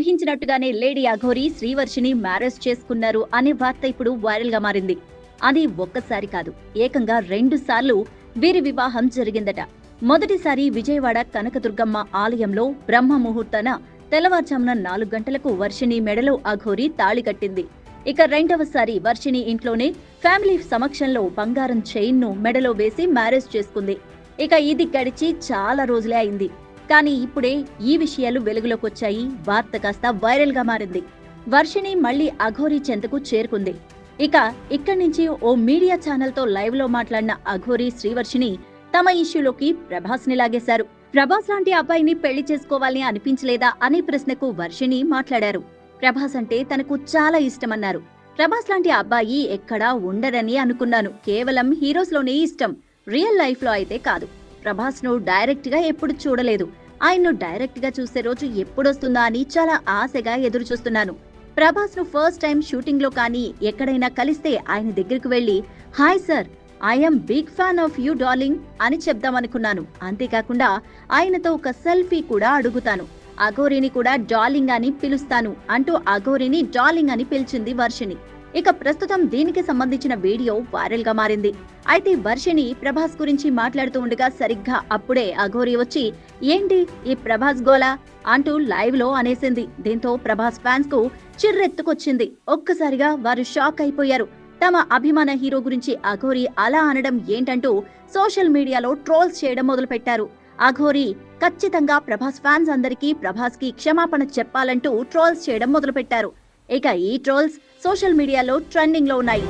ఊహించినట్టుగానే lady Aghori Srivarshini marriage చేసుకున్నారు అనే వార్త ఇప్పుడు వైరల్ గా మారింది. అది ఒక్కసారి కాదు, ఏకంగా 2 సార్లు వీరి వివాహం జరిగిందట. మొదటిసారి విజయవాడ కనకదుర్గమ్మ ఆలయంలో బ్రహ్మ ముహూర్తాన తెల్లవారుజామున 4 గంటలకు వర్షిణి మెడలో అఘోరి తాళి కట్టింది. ఇక రెండవసారి వర్షిణి ఇంట్లోనే ఫ్యామిలీ సమక్షంలో బంగారం చైన్ ను మెడలో వేసి మ్యారేజ్ చేసుకుంది. ఇక ఇది గడిచి చాలా రోజులే అయింది. కానీ ఇప్పుడే ఈ విషయాలు వెలుగులోకొచ్చాయి. వార్త కాస్త వైరల్ గా మారింది. వర్షిణి మళ్లీ అఘోరి చెంతకు చేరుకుంది. ఇక ఇక్కడి నుంచి ఓ మీడియా ఛానల్ తో లైవ్ లో మాట్లాడిన అఘోరి శ్రీవర్షిని తమ ఇష్యూలోకి ప్రభాస్ ని లాగేశారు. ప్రభాస్ లాంటి అబ్బాయిని పెళ్లి చేసుకోవాలని అనిపించలేదా అనే ప్రశ్నకు వర్షిణి మాట్లాడారు. ప్రభాస్ అంటే తనకు చాలా ఇష్టమన్నారు. ప్రభాస్ లాంటి అబ్బాయి ఎక్కడా ఉండరని అనుకున్నాను. కేవలం హీరోస్ లోనే ఇష్టం, రియల్ లైఫ్ లో అయితే కాదు. ప్రభాస్ ను డైరెక్ట్ గా ఎప్పుడు చూడలేదు. ఆయన్ను డైరెక్ట్ గా చూసే రోజు ఎప్పుడొస్తుందా అని చాలా ఆశగా ఎదురు చూస్తున్నాను. ప్రభాస్ ను ఫస్ట్ టైం షూటింగ్ లో కానీ ఎక్కడైనా కలిస్తే ఆయన దగ్గరకు వెళ్లి hi sir, I'm big fan of you darling అని చెప్దామనుకున్నాను. అంతేకాకుండా ఆయనతో ఒక సెల్ఫీ కూడా అడుగుతాను. అఘోరిని కూడా డార్లింగ్ అని పిలుస్తాను అంటూ అఘోరిని డార్లింగ్ అని పిలిచింది వర్షిణి. ఇక ప్రస్తుతం దీనికి సంబంధించిన వీడియో వైరల్ గా మారింది. అయితే వర్షిణి ప్రభాస్ గురించి మాట్లాడుతూ ఉండగా సరిగ్గా అప్పుడే అఘోరి వచ్చి ఏంటి ఈ ప్రభాస్ గోలా అంటూ లైవ్ లో అనేసింది. దీంతో ప్రభాస్ ఫ్యాన్స్ కు చిర్రెత్తుకొచ్చింది. ఒక్కసారిగా వారు షాక్ అయిపోయారు. తమ అభిమాన హీరో గురించి అఘోరి అలా అనడం ఏంటంటూ సోషల్ మీడియాలో ట్రోల్స్ చేయడం మొదలుపెట్టారు. అఘోరి ఖచ్చితంగా ప్రభాస్ ఫ్యాన్స్ అందరికీ ప్రభాస్ కి క్షమాపణ చెప్పాలంటూ ట్రోల్స్ చేయడం మొదలుపెట్టారు. ఇక ఈ ట్రోల్స్ సోషల్ మీడియాలో ట్రెండింగ్ లో ఉన్నాయి.